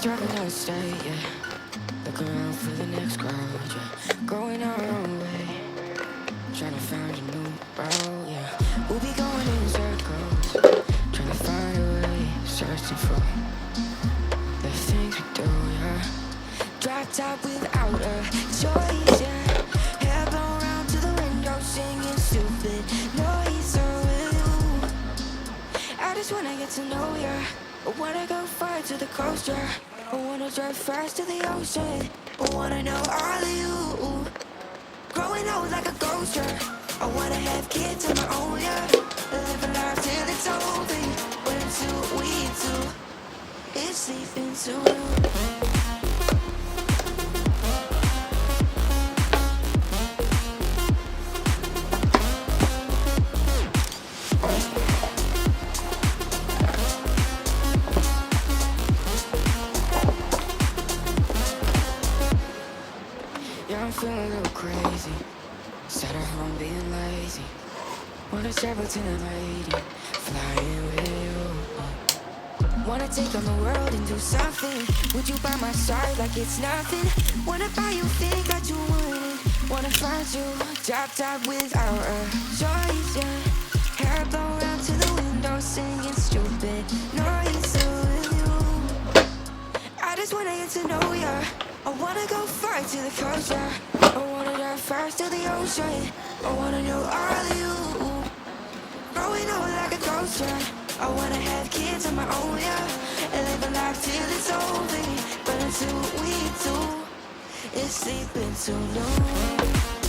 driving out of state, yeah. Look around for the next crowd, yeah. Going our own way, trying to find a new route, yeah. We'll be going in circles, trying to find a way, searching for the things we do, yeah. Drop top without a choice, yeah. Hair blown round to the window, singing stupid noise with you. I just wanna get to know ya. I wanna go far to the coast, yeah. I wanna drive fast to the ocean. I wanna know all of you. Growing old like a ghost, yeah. I wanna have kids of my own, yeah. Live a life till it's over. But until we do, it's sleeping too long. Yeah, I'm feeling a little crazy. Sat at home being lazy. Wanna travel to the lady, flying with you. Wanna take on the world and do something. Would you by my side like it's nothing? Wanna buy you things that you wanted. Wanna find you, drop top without a choice, yeah. Hair blow round to the window, singing stupid noise with you. I just wanna get to know ya. I wanna go far to the coast, yeah. I wanna drive fast to the ocean. I wanna know all of you. Growing old like a ghost, yeah. I wanna have kids of my own, yeah. And live a life till it's over. But until we do, it's sleeping too long.